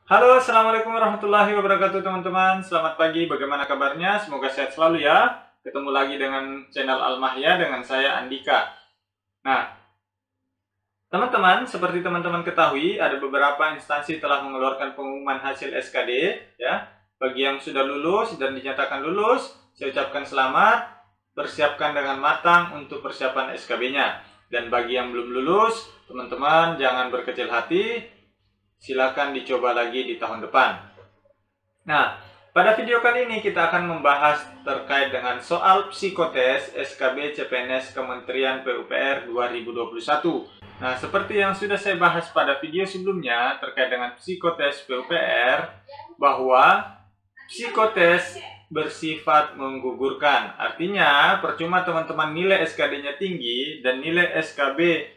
Halo, assalamualaikum warahmatullahi wabarakatuh teman-teman. Selamat pagi, bagaimana kabarnya? Semoga sehat selalu ya. Ketemu lagi dengan channel Al-Mahya dengan saya Andika. Nah, teman-teman, seperti teman-teman ketahui, ada beberapa instansi telah mengeluarkan pengumuman hasil SKD ya. Bagi yang sudah lulus dan dinyatakan lulus, saya ucapkan selamat. Persiapkan dengan matang untuk persiapan SKB-nya. Dan bagi yang belum lulus, teman-teman jangan berkecil hati. Silakan dicoba lagi di tahun depan. Nah, pada video kali ini kita akan membahas terkait dengan soal psikotes SKB CPNS Kementerian PUPR 2021. Nah, seperti yang sudah saya bahas pada video sebelumnya terkait dengan psikotes PUPR, bahwa psikotes bersifat menggugurkan. Artinya, percuma teman-teman nilai SKD-nya tinggi dan nilai SKB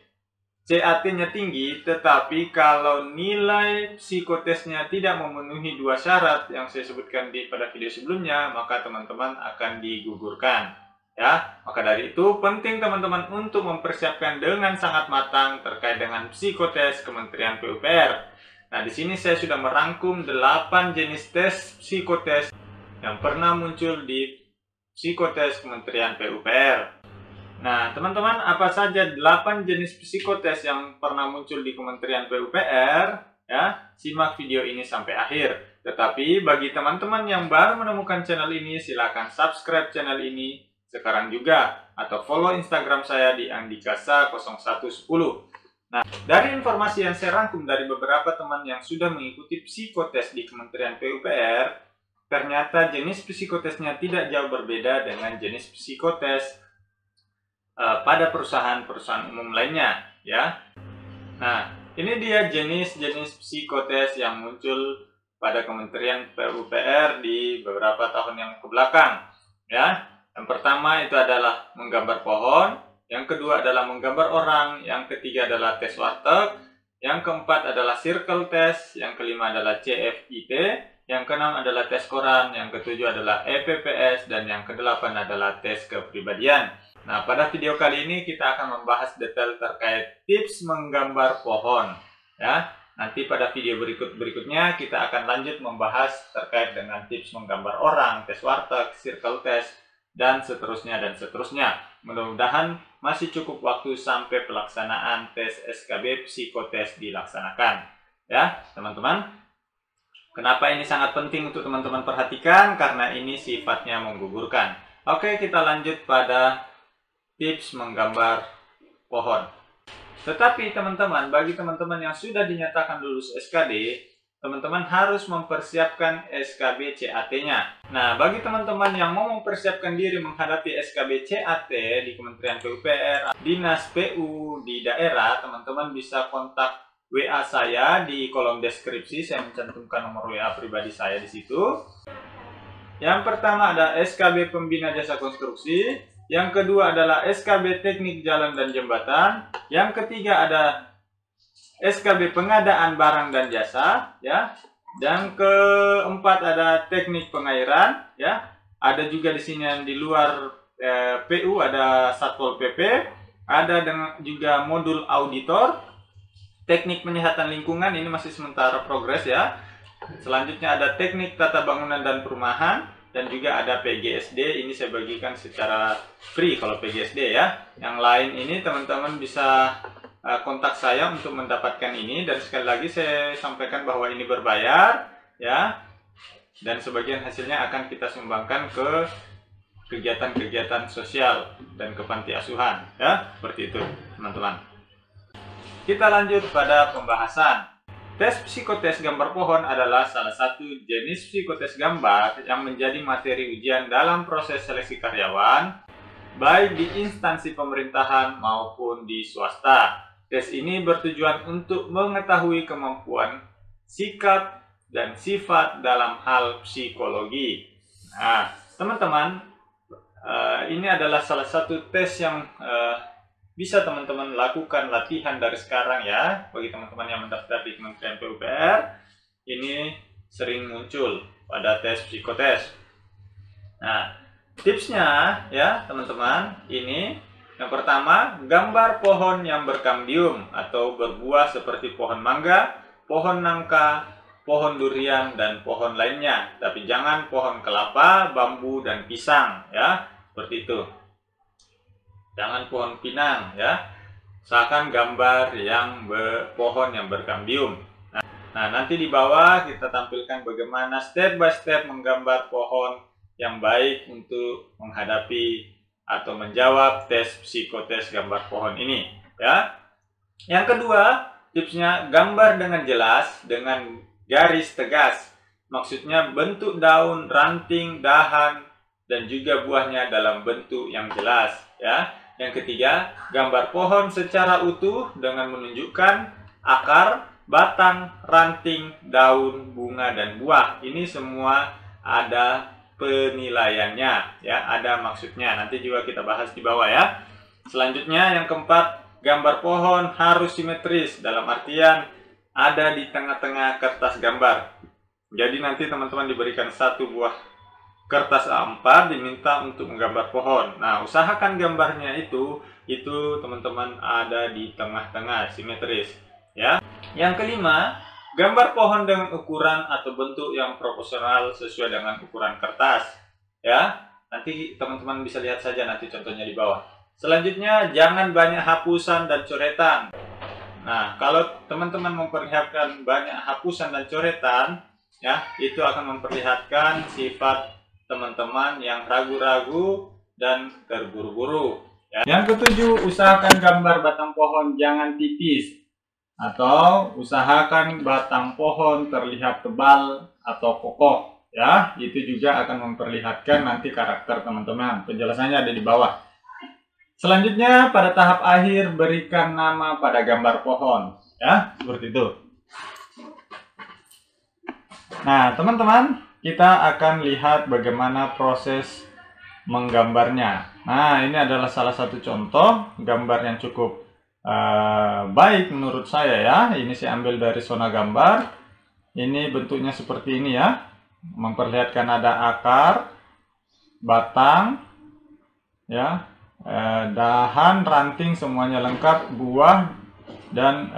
CAT-nya tinggi, tetapi kalau nilai psikotesnya tidak memenuhi dua syarat yang saya sebutkan pada video sebelumnya, maka teman-teman akan digugurkan. Ya, maka dari itu penting teman-teman untuk mempersiapkan dengan sangat matang terkait dengan psikotes Kementerian PUPR. Nah, di sini saya sudah merangkum 8 jenis tes psikotes yang pernah muncul di psikotes Kementerian PUPR. Nah, teman-teman, apa saja 8 jenis psikotes yang pernah muncul di Kementerian PUPR? Ya, simak video ini sampai akhir. Tetapi bagi teman-teman yang baru menemukan channel ini, silakan subscribe channel ini sekarang juga atau follow Instagram saya di andikasa0110. Nah, dari informasi yang saya rangkum dari beberapa teman yang sudah mengikuti psikotes di Kementerian PUPR, ternyata jenis psikotesnya tidak jauh berbeda dengan jenis psikotes pada perusahaan-perusahaan umum lainnya, ya. Nah, ini dia jenis-jenis psikotes yang muncul pada Kementerian PUPR di beberapa tahun yang kebelakang, ya. Yang pertama itu adalah menggambar pohon, yang kedua adalah menggambar orang, yang ketiga adalah tes warteg, yang keempat adalah circle test, yang kelima adalah CFIT, yang keenam adalah tes koran, yang ketujuh adalah EPPS, dan yang kedelapan adalah tes kepribadian. Nah, pada video kali ini kita akan membahas detail terkait tips menggambar pohon. Ya, nanti pada video berikutnya kita akan lanjut membahas terkait dengan tips menggambar orang, tes warteg, circle test, dan seterusnya dan seterusnya. Mudah-mudahan masih cukup waktu sampai pelaksanaan tes SKB psikotes dilaksanakan. Ya, teman-teman. Kenapa ini sangat penting untuk teman-teman perhatikan? Karena ini sifatnya menggugurkan. Oke, kita lanjut pada tips menggambar pohon. Tetapi teman-teman, bagi teman-teman yang sudah dinyatakan lulus SKD, teman-teman harus mempersiapkan SKB CAT-nya. Nah, bagi teman-teman yang mau mempersiapkan diri menghadapi SKB CAT di Kementerian PUPR, Dinas PU di daerah, teman-teman bisa kontak WA saya di kolom deskripsi. Saya mencantumkan nomor WA pribadi saya di situ. Yang pertama ada SKB Pembina Jasa Konstruksi. Yang kedua adalah SKB Teknik Jalan dan Jembatan. Yang ketiga ada SKB Pengadaan Barang dan Jasa, ya. Dan keempat ada Teknik Pengairan, ya. Ada juga di sini yang di luar PU ada Satpol PP, ada juga modul auditor, Teknik Penyihatan Lingkungan, ini masih sementara progres ya. Selanjutnya ada Teknik Tata Bangunan dan Perumahan. Dan juga ada PGSD, ini saya bagikan secara free kalau PGSD ya. Yang lain ini teman-teman bisa kontak saya untuk mendapatkan ini. Dan sekali lagi saya sampaikan bahwa ini berbayar ya. Dan sebagian hasilnya akan kita sumbangkan ke kegiatan-kegiatan sosial dan ke panti asuhan ya. Seperti itu teman-teman. Kita lanjut pada pembahasan. Tes psikotes gambar pohon adalah salah satu jenis psikotes gambar yang menjadi materi ujian dalam proses seleksi karyawan, baik di instansi pemerintahan maupun di swasta. Tes ini bertujuan untuk mengetahui kemampuan, sikap, dan sifat dalam hal psikologi. Nah, teman-teman, ini adalah salah satu tes yang bisa teman-teman lakukan latihan dari sekarang ya. Bagi teman-teman yang mendaftar di Kementerian PUPR, ini sering muncul pada tes psikotes. Nah, tipsnya ya teman-teman, ini yang pertama, gambar pohon yang berkambium atau berbuah seperti pohon mangga, pohon nangka, pohon durian dan pohon lainnya, tapi jangan pohon kelapa, bambu dan pisang ya, seperti itu. Jangan pohon pinang ya. Usahakan gambar yang pohon yang berkambium. Nah, nanti di bawah kita tampilkan bagaimana step by step menggambar pohon yang baik untuk menghadapi atau menjawab tes psikotes gambar pohon ini ya. Yang kedua, tipsnya gambar dengan jelas dengan garis tegas. Maksudnya bentuk daun, ranting, dahan dan juga buahnya dalam bentuk yang jelas ya. Yang ketiga, gambar pohon secara utuh dengan menunjukkan akar, batang, ranting, daun, bunga dan buah. Ini semua ada penilaiannya ya, ada maksudnya. Nanti juga kita bahas di bawah ya. Selanjutnya yang keempat, gambar pohon harus simetris, dalam artian ada di tengah-tengah kertas gambar. Jadi nanti teman-teman diberikan satu buah kertas A4 diminta untuk menggambar pohon. Nah, usahakan gambarnya itu teman-teman ada di tengah-tengah simetris ya. Yang kelima, gambar pohon dengan ukuran atau bentuk yang proporsional sesuai dengan ukuran kertas ya. Nanti teman-teman bisa lihat saja nanti contohnya di bawah. Selanjutnya, jangan banyak hapusan dan coretan. Nah, kalau teman-teman memperlihatkan banyak hapusan dan coretan ya, itu akan memperlihatkan sifat teman-teman yang ragu-ragu dan terburu-buru ya. Yang ketujuh, usahakan gambar batang pohon jangan tipis, atau usahakan batang pohon terlihat tebal atau kokoh ya. Itu juga akan memperlihatkan nanti karakter teman-teman. Penjelasannya ada di bawah. Selanjutnya, pada tahap akhir berikan nama pada gambar pohon ya, seperti itu. Nah, teman-teman, kita akan lihat bagaimana proses menggambarnya. Nah, ini adalah salah satu contoh gambar yang cukup baik menurut saya ya. Ini saya ambil dari Sona Gambar. Ini bentuknya seperti ini ya. Memperlihatkan ada akar, batang, ya, dahan, ranting semuanya lengkap, buah dan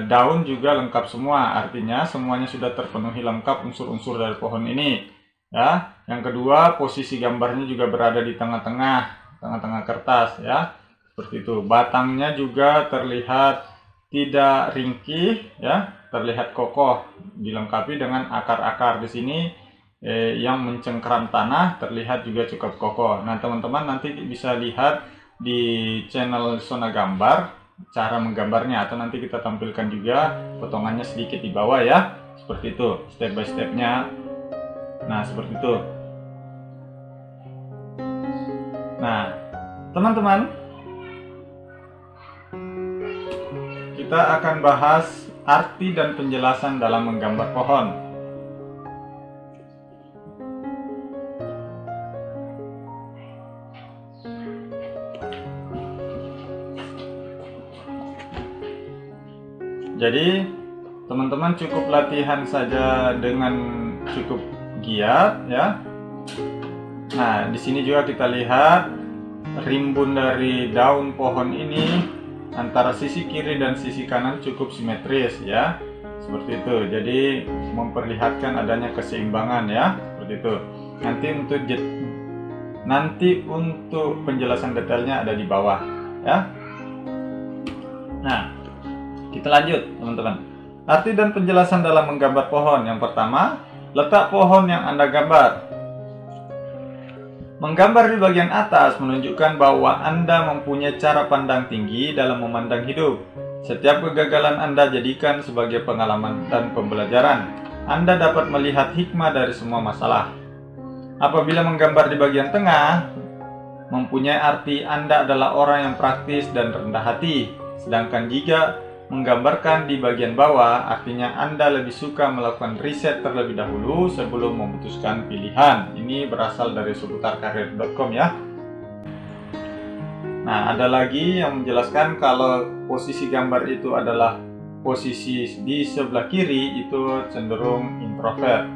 daun juga lengkap semua. Artinya semuanya sudah terpenuhi lengkap unsur-unsur dari pohon ini ya. Yang kedua, posisi gambarnya juga berada di tengah-tengah kertas ya, seperti itu. Batangnya juga terlihat tidak ringkih ya, terlihat kokoh, dilengkapi dengan akar-akar di sini yang mencengkeram tanah, terlihat juga cukup kokoh. Nah, teman-teman nanti bisa lihat di channel Sona Gambar cara menggambarnya, atau nanti kita tampilkan juga potongannya sedikit di bawah ya, seperti itu step by stepnya. Nah, seperti itu. Nah, teman-teman, kita akan bahas arti dan penjelasan dalam menggambar pohon. Jadi teman-teman cukup latihan saja dengan cukup giat ya. Nah, di sini juga kita lihat rimbun dari daun pohon ini antara sisi kiri dan sisi kanan cukup simetris ya, seperti itu. Jadi memperlihatkan adanya keseimbangan ya, seperti itu. Nanti untuk penjelasan detailnya ada di bawah ya. Nah, kita lanjut teman-teman. Arti dan penjelasan dalam menggambar pohon. Yang pertama, letak pohon yang Anda gambar. Menggambar di bagian atas menunjukkan bahwa Anda mempunyai cara pandang tinggi dalam memandang hidup. Setiap kegagalan Anda jadikan sebagai pengalaman dan pembelajaran. Anda dapat melihat hikmah dari semua masalah. Apabila menggambar di bagian tengah, mempunyai arti Anda adalah orang yang praktis dan rendah hati. Sedangkan jika menggambarkan di bagian bawah, artinya Anda lebih suka melakukan riset terlebih dahulu sebelum memutuskan pilihan. Ini berasal dari seputarkarir.com ya. Nah, ada lagi yang menjelaskan kalau posisi gambar itu adalah posisi di sebelah kiri, itu cenderung introvert.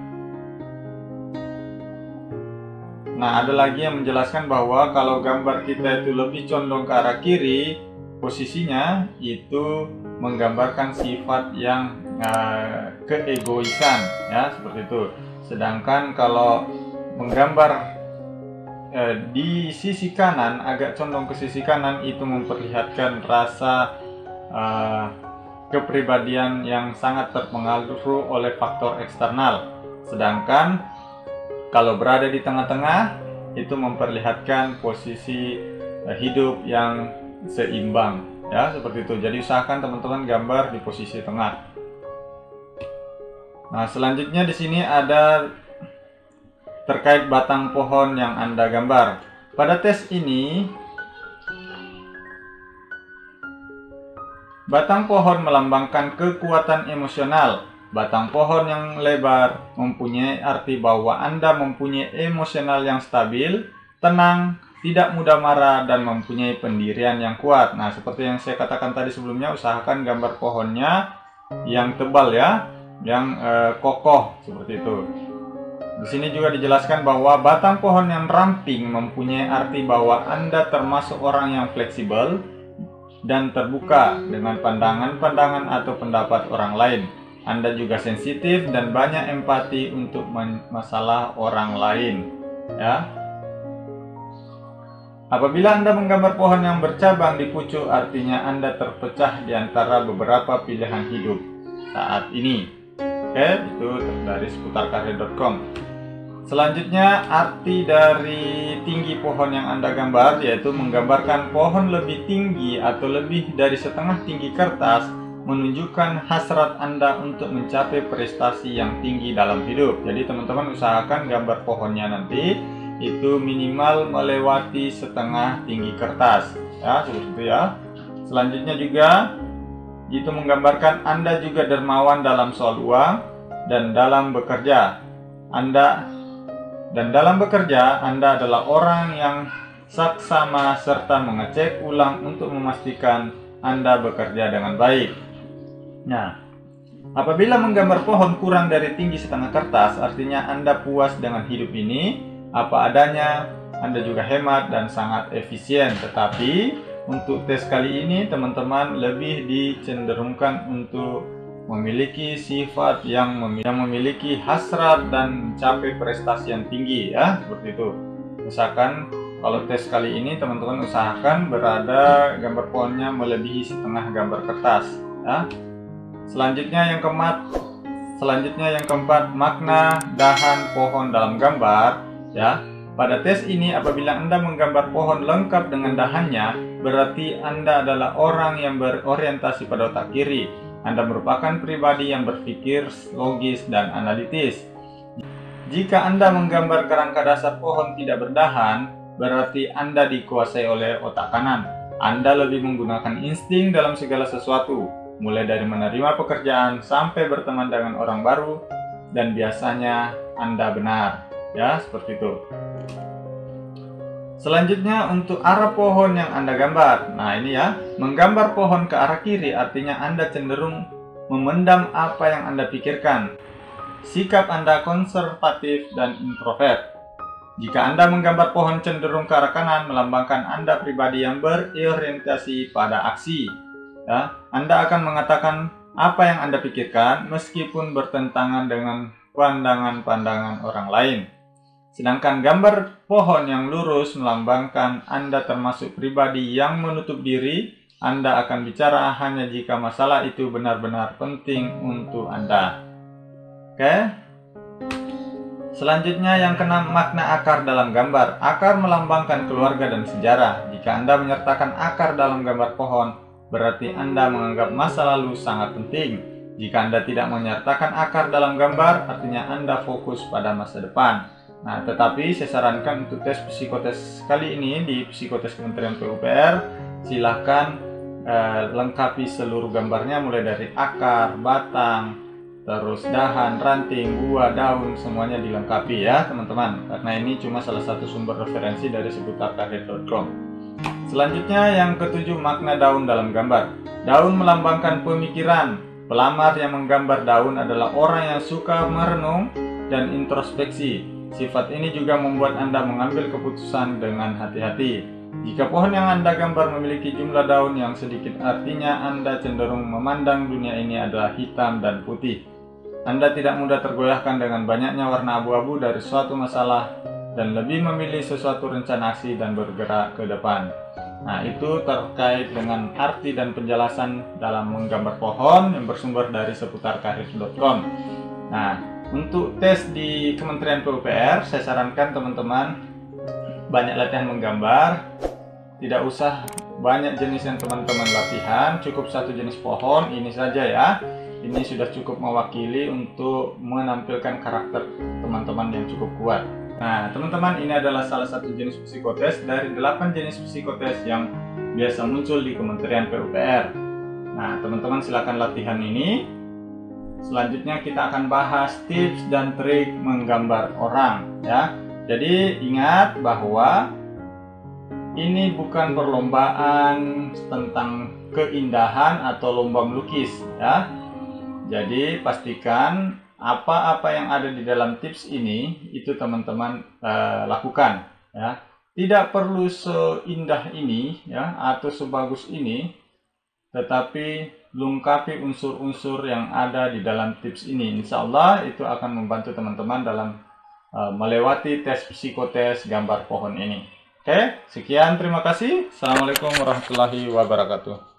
Nah, ada lagi yang menjelaskan bahwa kalau gambar kita itu lebih condong ke arah kiri, posisinya itu menggambarkan sifat yang keegoisan, ya, seperti itu. Sedangkan kalau menggambar di sisi kanan, agak condong ke sisi kanan, itu memperlihatkan rasa kepribadian yang sangat terpengaruh oleh faktor eksternal. Sedangkan kalau berada di tengah-tengah, itu memperlihatkan posisi hidup yang seimbang, ya, seperti itu. Jadi usahakan teman-teman gambar di posisi tengah. Nah, selanjutnya di sini ada terkait batang pohon yang Anda gambar. Pada tes ini, batang pohon melambangkan kekuatan emosional. Batang pohon yang lebar mempunyai arti bahwa Anda mempunyai emosional yang stabil, tenang, tidak mudah marah, dan mempunyai pendirian yang kuat. Nah, seperti yang saya katakan tadi sebelumnya, usahakan gambar pohonnya yang tebal, ya, yang kokoh, seperti itu. Di sini juga dijelaskan bahwa batang pohon yang ramping mempunyai arti bahwa Anda termasuk orang yang fleksibel dan terbuka dengan pandangan-pandangan atau pendapat orang lain. Anda juga sensitif dan banyak empati untuk masalah orang lain, ya. Apabila Anda menggambar pohon yang bercabang di pucuk, artinya Anda terpecah di antara beberapa pilihan hidup saat ini. Oke, itu dari seputarkarya.com. Selanjutnya, arti dari tinggi pohon yang Anda gambar, yaitu menggambarkan pohon lebih tinggi atau lebih dari setengah tinggi kertas, menunjukkan hasrat Anda untuk mencapai prestasi yang tinggi dalam hidup. Jadi teman-teman usahakan gambar pohonnya nanti itu minimal melewati setengah tinggi kertas, ya, seperti itu, ya. Selanjutnya juga itu menggambarkan Anda juga dermawan dalam soal uang dan dalam bekerja. Dalam bekerja, Anda adalah orang yang saksama serta mengecek ulang untuk memastikan Anda bekerja dengan baik. Nah, apabila menggambar pohon kurang dari tinggi setengah kertas, artinya Anda puas dengan hidup ini, apa adanya, Anda juga hemat dan sangat efisien. Tetapi, untuk tes kali ini, teman-teman lebih dicenderungkan untuk memiliki sifat yang memiliki hasrat dan mencapai prestasi yang tinggi, ya, seperti itu. Misalkan kalau tes kali ini teman-teman usahakan berada gambar pohonnya melebihi setengah gambar kertas, ya. Selanjutnya yang keempat, makna dahan pohon dalam gambar, ya. Pada tes ini, apabila Anda menggambar pohon lengkap dengan dahannya, berarti Anda adalah orang yang berorientasi pada otak kiri. Anda merupakan pribadi yang berpikir logis dan analitis. Jika Anda menggambar kerangka dasar pohon tidak berdahan, berarti Anda dikuasai oleh otak kanan. Anda lebih menggunakan insting dalam segala sesuatu, mulai dari menerima pekerjaan sampai berteman dengan orang baru, dan biasanya Anda benar, ya, seperti itu. Selanjutnya untuk arah pohon yang Anda gambar. Nah, ini, ya, menggambar pohon ke arah kiri artinya Anda cenderung memendam apa yang Anda pikirkan. Sikap Anda konservatif dan introvert. Jika Anda menggambar pohon cenderung ke arah kanan, melambangkan Anda pribadi yang berorientasi pada aksi. Ya, Anda akan mengatakan apa yang Anda pikirkan meskipun bertentangan dengan pandangan-pandangan orang lain. Sedangkan gambar pohon yang lurus melambangkan Anda termasuk pribadi yang menutup diri. Anda akan bicara hanya jika masalah itu benar-benar penting untuk Anda. Oke. Selanjutnya yang keenam, makna akar dalam gambar. Akar melambangkan keluarga dan sejarah. Jika Anda menyertakan akar dalam gambar pohon, berarti Anda menganggap masa lalu sangat penting. Jika Anda tidak menyertakan akar dalam gambar, artinya Anda fokus pada masa depan. Nah, tetapi saya sarankan untuk tes psikotes kali ini di psikotes Kementerian PUPR, silahkan lengkapi seluruh gambarnya mulai dari akar, batang, terus dahan, ranting, buah, daun, semuanya dilengkapi, ya teman-teman. Karena ini cuma salah satu sumber referensi dari seputarkarya.com. Selanjutnya yang ketujuh, makna daun dalam gambar. Daun melambangkan pemikiran. Pelamar yang menggambar daun adalah orang yang suka merenung dan introspeksi. Sifat ini juga membuat Anda mengambil keputusan dengan hati-hati. Jika pohon yang Anda gambar memiliki jumlah daun yang sedikit, artinya Anda cenderung memandang dunia ini adalah hitam dan putih. Anda tidak mudah tergoyahkan dengan banyaknya warna abu-abu dari suatu masalah dan lebih memilih sesuatu rencana aksi dan bergerak ke depan. Nah, itu terkait dengan arti dan penjelasan dalam menggambar pohon yang bersumber dari seputarkarir.com. Nah, untuk tes di Kementerian PUPR, saya sarankan teman-teman banyak latihan menggambar. Tidak usah banyak jenis yang teman-teman latihan, cukup satu jenis pohon, ini saja ya. Ini sudah cukup mewakili untuk menampilkan karakter teman-teman yang cukup kuat. Nah, teman-teman, ini adalah salah satu jenis psikotes dari 8 jenis psikotes yang biasa muncul di Kementerian PUPR. Nah, teman-teman silakan latihan ini. Selanjutnya kita akan bahas tips dan trik menggambar orang ya. Jadi ingat bahwa ini bukan perlombaan tentang keindahan atau lomba melukis ya. Jadi pastikan apa-apa yang ada di dalam tips ini itu teman-teman lakukan ya. Tidak perlu seindah ini ya atau sebagus ini, tetapi lengkapi unsur-unsur yang ada di dalam tips ini. Insya Allah itu akan membantu teman-teman dalam melewati tes psikotes gambar pohon ini. Oke, sekian, terima kasih. Assalamualaikum warahmatullahi wabarakatuh.